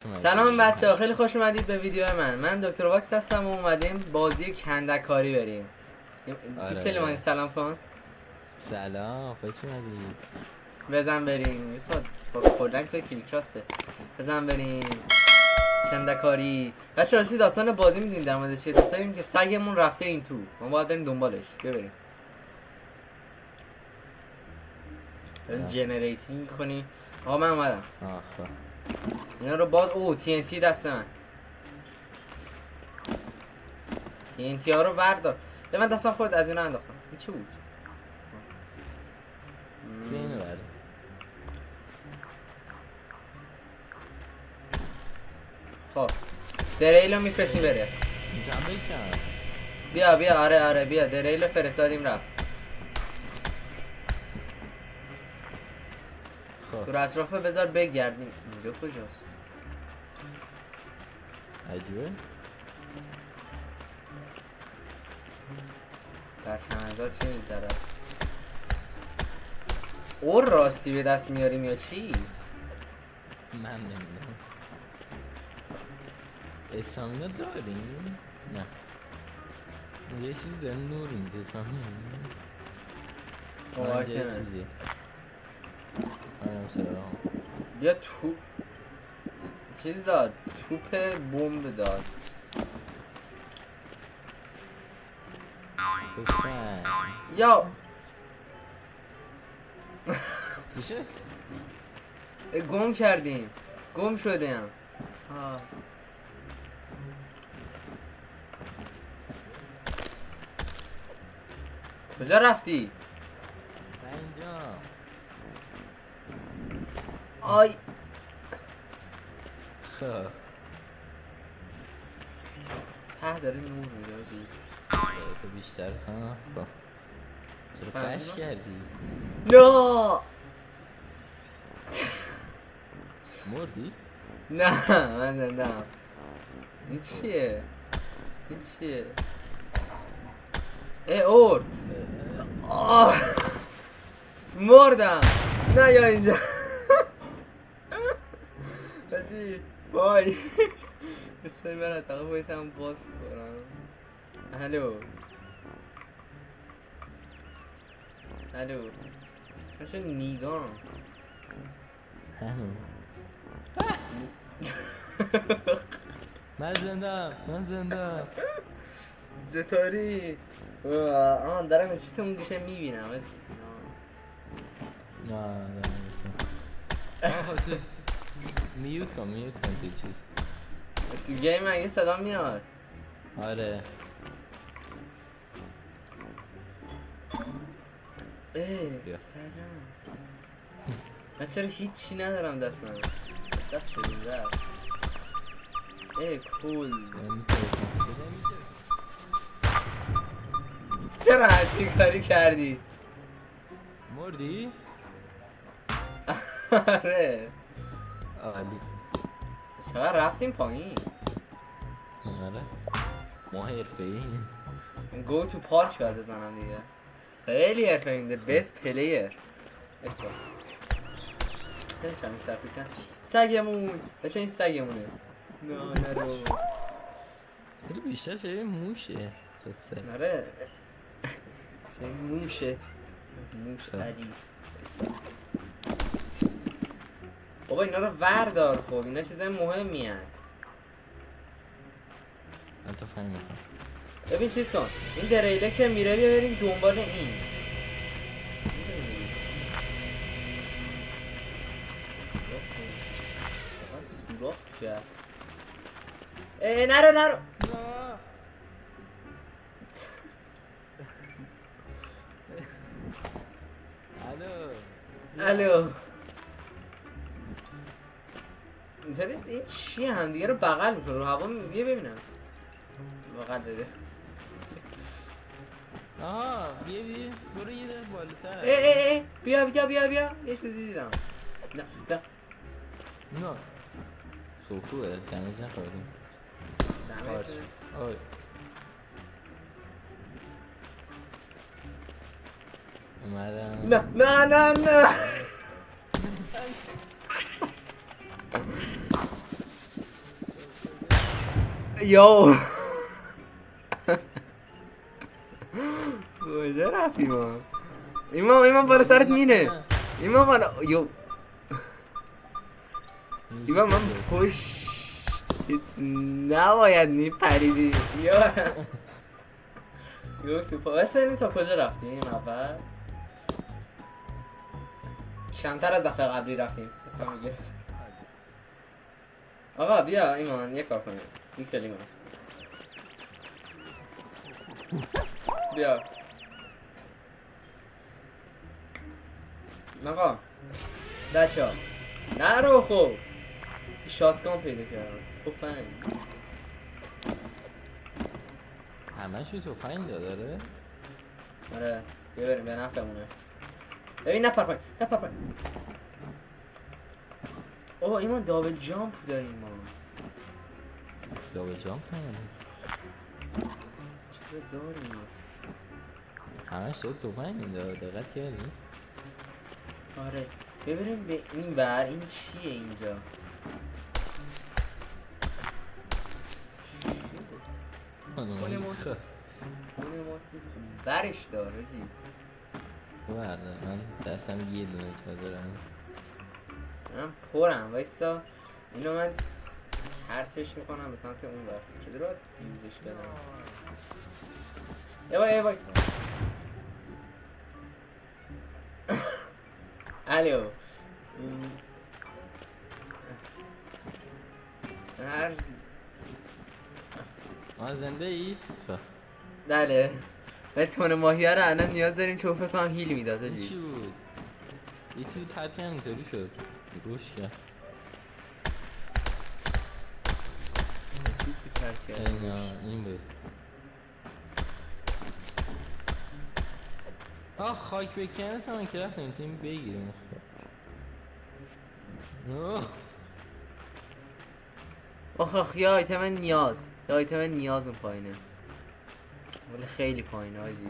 سلام بچه‌ها، خیلی خوش اومدید به ویدیو من دکتر واکس هستم و اومدیم بازی کندکاری بریم. پیکسل سلام کن. سلام، خوش اومدید. بزن بریم. با کلنگ تو کلیک راسته. بزن بریم کندکاری. بچه‌ها راستی داستان بازی میدونید در مورد چیه؟ داستان که سگمون رفته این تو. ما باید بریم دنبالش. بریم. جنریتینگ کنی. آقا من اومدم. خب اینا رو باز TNT دست من. TNT ها رو بردار. من دستم خود از اینا انداختم. این چی بود؟ اینو برد. خب دریلو میفرستیم بره. اینجا هم بکن. بیا آره بیا دریلو فرستادیم رفت. خب تو اطرافه بذار بگردیم. اینجا کجاست؟ عجیبه. در چمنزار چی میذاره؟ اور راستی به دست میاریم یا چی؟ من نمیدونم. استامینا داریم؟ نه. یه چیزی داره نور میده تو اوه که نه. بیا تو چیز داد. توپ بمب داد. یا چیشه؟ گم کردیم. گم شدیم. کجا رفتی؟ اینجا. آی خب ته داره نور میده. تو بیشتر خب چرا قش کردی؟ نه مردی؟ نه من زندم. این چیه؟ اور مردم. نه یا اینجا بچی وای بسید من اتاقه بایستم باز کنم. الو چون نیگان من زنده چطوری؟ دارم چی تو گوشه میبینم. نه میوت کن چیز تو گیم اگه صدا میاد. آره سلام. من چرا هیچی ندارم دستم. دست شدیم رفت. کول. چرا همچین کاری کردی؟ مردی؟ آره عالی. چقدر رفتیم پایین. آره ما حرفه‌ای گو تو پارک باید بزنم دیگه. خیلی حرفه‌ای. the best player. نمیشم این سرطو کن. سگمون بچه این سگمونه. نه نرو. خیلی بیشتر شبیه موشه. آره موش علی. بابا اینا رو وردار. خب اینا چیزای مهمی هست. من تو فهم میکنم. ببین چیز کن. این دریله که میره بیا بریم دنبال این. سوراخ کرد. نرو الو این چیه؟ هم دیگه رو بغل میکنه رو هوا بیا ببینم. بغل بده. بیا برو یه در بالاتر. بیا یه چیزی دیدم. نه خوبه دمیج نخوردیم. اومدم. نه یو کجا رفت ایمان بالا سرت مینه ایمان بالا یو ایمان من پشت نباید میپریدی یو تو پا بسنی تا کجا رفتیم اول کمتر از دفعه قبلی رفتیم استا میگه آقا بیا ایمان یک کار کنیم پیکسل ایمان بیا آقا بچه ها نرو خوب شاتگان پیدا کردم تفنگ همه شو تفنگ داره؟ آره بیا بریم به نفعمونه ببین نپر پایین اوه ایمان دابل جامپ داریم ما دابل جامپ کنم چرا داریم همش داره تفنگ داره دقت کردی؟ آره ببینیم به این ور این چیه اینجا برش داره جی برده من دستم یه دونه دارم من پرم وایستا اینو من هرتش میکنم به سمت اون ور چه درات یوزش بدم یه بای الو هر زنده ای؟ بله ولی تون ماهی رو الان نیاز داریم چون فکر کنم هیل میداد این چی بود؟ یه چیزی ترکی همینطوری شد روش کرد چیزی پرچه این بود خاک بکنه سمن که رفتیم تیم بگیریم آخ یه آیتم نیاز اون پایینه ولی خیلی پایینه آجی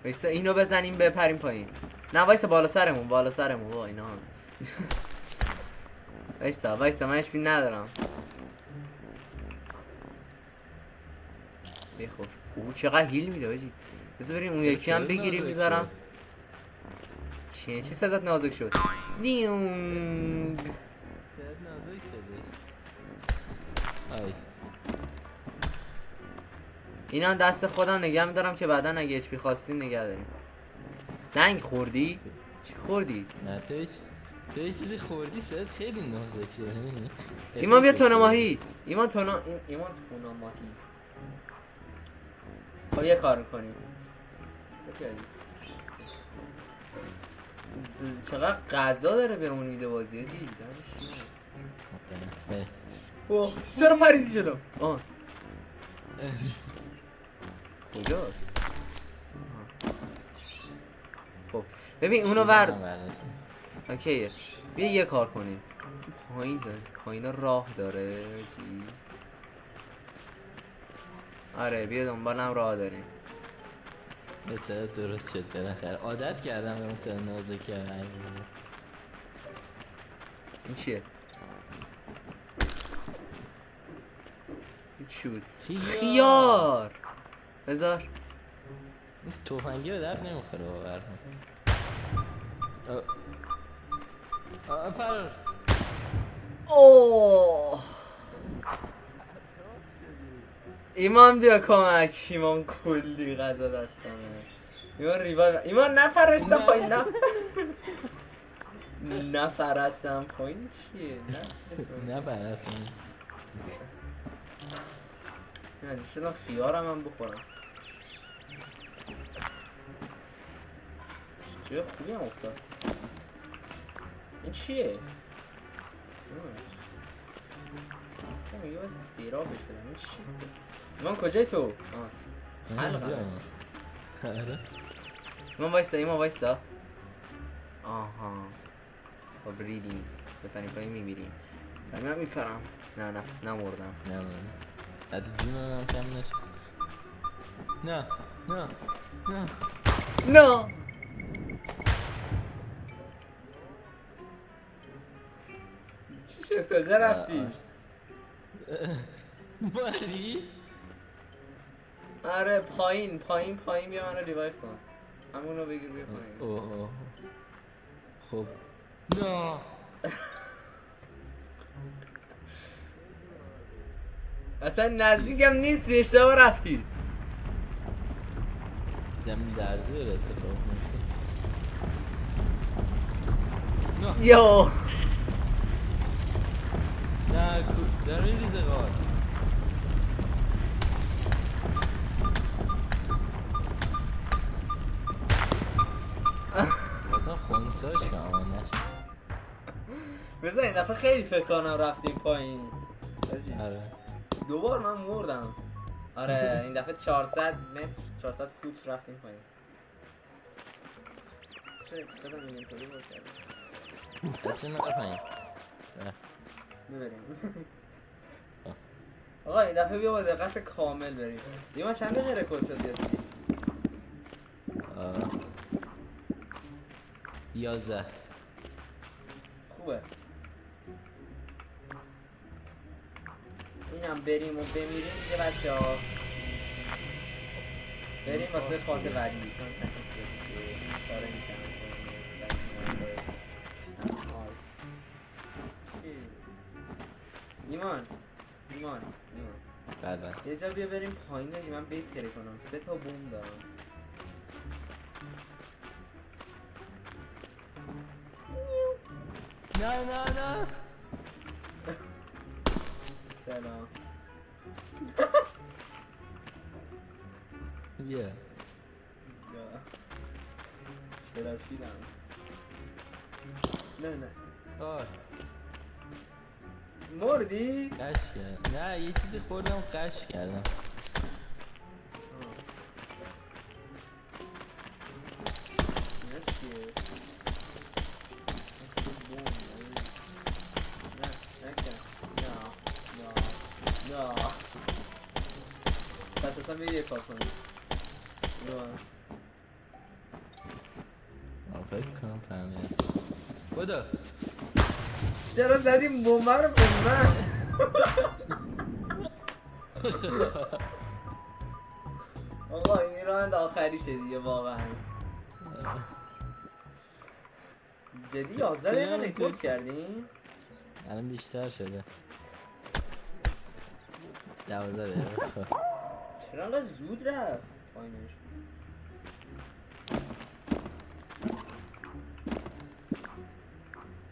وایسا اینو بزنیم بپریم پایین نه وایسا بالا سرمون با اینا وایسا من HP ندارم بخور او چقدر هیل میده آجی بذار بریم اون یکی هم بگیریم میذارم چی صدات نازک شد دیونگ اینا دست خودم نگه میدارم که بعدا اگه HP خواستیم نگه داریم سنگ خوردی؟ چی خوردی؟ نه تو یه چیزی خوردی صدات خیلی نازک شده ایمان بیا تونه ماهی ایمان تونه ماهی خب یه کار میکنیم چقدر غذا داره به اون میده بازیه جی چرا پریدی جلو کجاست خب ببین اونو اوکیه بیا یه کار کنیم پایین راه داره چی آره بیا دنبالم راه داریم مثلا درست شد بالاخره عادت کردم به مثلا نازکی این چیه این چی بود خیار بذار این توفنگی به درد نمیخوره باور فرار اوه ایمان بیا کمک ایمان کلی غذا دستانه ایمان ریوال ایمان نپرستم پایین نپرستم پایین چیه نپرستم نه دوستان خیارم هم بخورم چه خوبی هم افتاد این چیه؟ میگه باید دیرابش بدم این چیه؟ ایمان کجای تو؟ حلقه ایمان وایستا آها خب ریدیم بپنیم پایین میمیریم من میپرم نه نمردم حتی جونم هم کم نشد نه چی شد کجا رفتی؟ ماری؟ آره پایین بیا منو ریوایف کن. همونو بگیر بیا پایین. اوه خب نه اصلا نزدیکم نیستی، اشتباه رفتی. زمین درزی داره اتفاق میفته. نه یو نه داره میریزه غار. مثلا خونساش کنم نشد. بذار این دفعه خیلی فکر کنم رفتیم پایین. آره دوبار من مردم. آره این دفعه 400 متر 400 فوت رفتیم پایین. چرا این اینطوری باز کردیم؟ بچه نره پایین. میبریم. آقا این دفعه بیا با دقت کامل بریم. دیما چند دقیقه رکورد شد یاسی؟ 11. خوبه. اینم بریم و بمیریم دیگه بچه ها. بریم واسه پارت بعدی چون تصمیم شده که کاره میشم. ایمان بله یه جا بیا بریم پایین که من بیت تره کنم. 3 تا بوم دارم. نه سلام. بیا شراسیدم. نه آه مردی؟ قش کردم. نه یه چیزی خوردم قش کردم. اینا چیه؟ نه پس اصلا بگی یه کار کنی. فکر کنم فهمیدم. بودو چرا زدیم بومه رو به من؟ آقا این راند آخریشه دیگه واقعا. جدی 11 دقیقه رکورد کردیم؟ الان بیشتر شده. 12 دقیقه. چرا انقدر زود رفت پایینش؟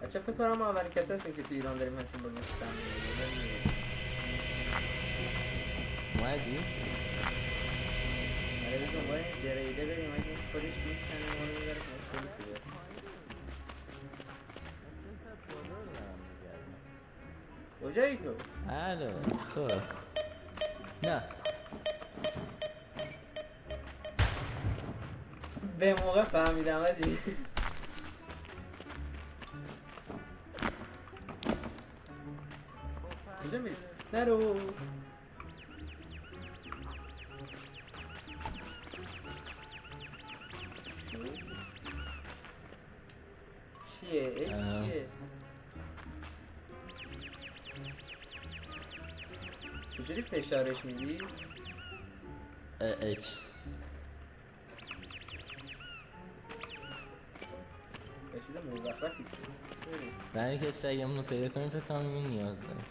بچه فکر کنم ما اولین کسی هستیم که تو ایران داریم همچین بازی سیستم می‌بینیم. اومدی؟ آره بگم باید گریده بریم از این خودش میکنه ما رو میبره خیلی خوبه. کجایی تو؟ آره خب نه به موقع فهمیدم آجی. کجا میری؟ نرو. چیه؟ چیه؟ چطوری فشارش میدی؟ اچ یه چیز مزخرفی برای اینکه سگمون رو پیدا کنیم فکر کنم این نیاز داره.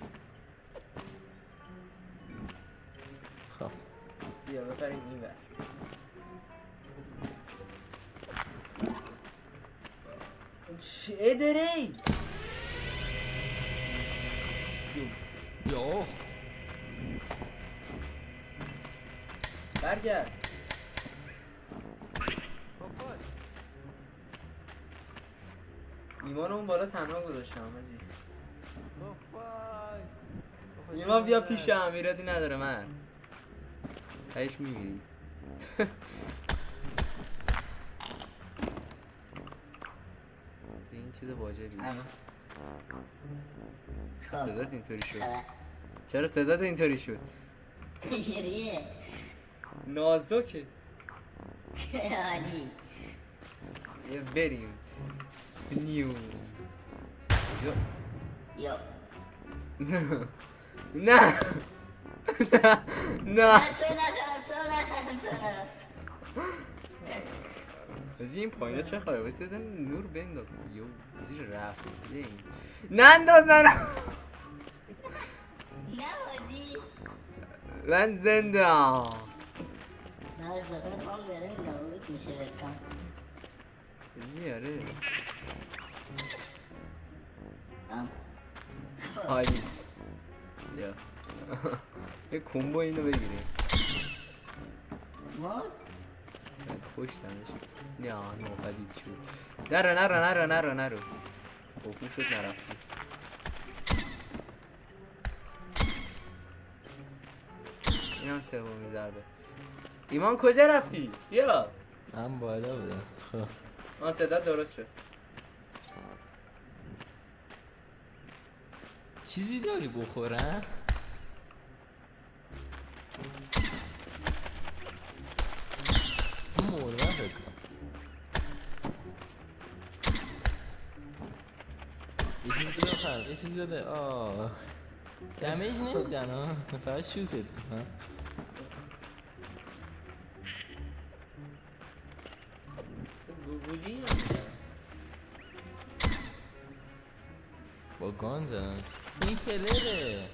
خب بیا بپریم این ور. چه داری؟ یو برگرد. ایمان اون بالا تنها گذاشتم آجی. ایمان بیا پیشم ایرادی نداره من. تایش میگیری. این چیز واجبی. صدات اینطوری شد. چرا صدات اینطوری شد؟ چجوریه؟ نازکه. عالی. یه بریم. نیو. یو نه. نه سونا حاجی این پایینه چه خواهی بایسته نور بندازن یو حاجی رفت این نندازن نبودی من زنده هم من از داخل پام داره نابود میشه بکن حاجی آره خب حالی یا یه کمبو اینو بگیریم مور من کشتمش نه نوپدید شد نرو خوب شد نرفتی این هم سومی ضربه ایمان کجا رفتی؟ بیا من بالا بودم خب آن صدا درست شد چیزی داری بخورم؟ مردم فکر کنم یه چیزی بخور یه چیزی بده آه دمیج نمیدن ها فقط شوتت ها گوگولی با گان زدن این فلره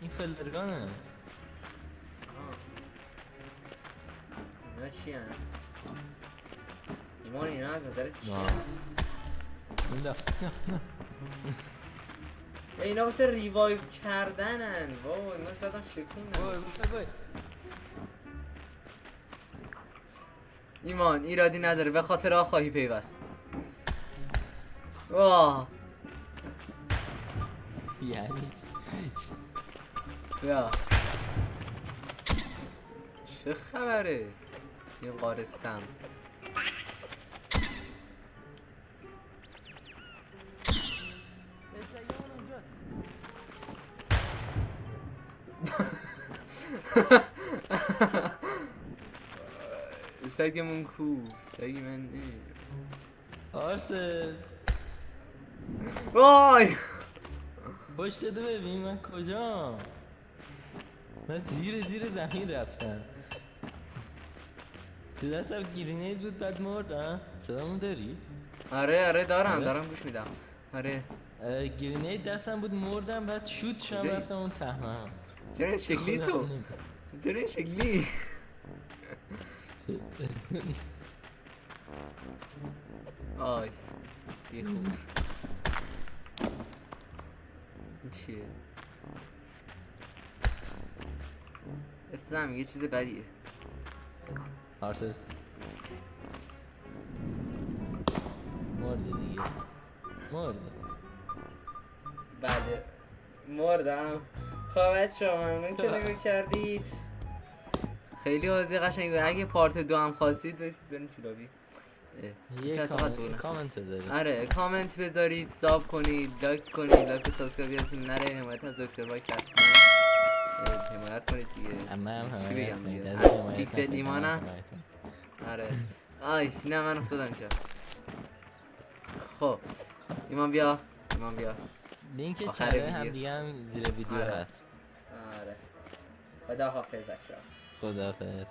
این فلرگانه اینا چی هن؟ ایمان اینا از نظر چی نه. هن؟ نه اینا واسه ریوایو کردنن وای من زدم شکونم وای ایمان ایرادی نداره به خاطر آن خواهی پیوست واه یعنی یا چه خبره این قارستم سگمون کو سگی من نمیدونم آرسل وای پشت دو ببین من کجا من زیر زمین رفتم تو دستم گرینید بود بعد مردم صدامو داری؟ آره دارم آره؟ دارم گوش میدم آره گرینید دستم بود مردم بعد شوت شدم کجایی؟ رفتم اون تهمه چرا این شکلی تو چرا این شکلی آی بیخون این چیه اسلام یه چیز بدیه آرسل مرده دیگه مرده بله مردم خب بچه‌ها ممنون که نگاه کردید خیلی بازی قشنگ بود اگه پارت 2 هم خواستید برید تو لابی یه کامنت بذارید آره کامنت بذارید ساب کنید لایک کنید لایک و سابسکرایب یادتون نره حمایت از دکتر باکس حتما حمایت کنید دیگه هم چی بگم دیگه کنید. از پیکسل ایمانم آره آی نه من افتادم اینجا خب ایمان بیا لینک آخر چنل ویدیو. هم دیگه هم زیر ویدیو آره. هست آره خدا حافظ بچه‌ها خداحافظ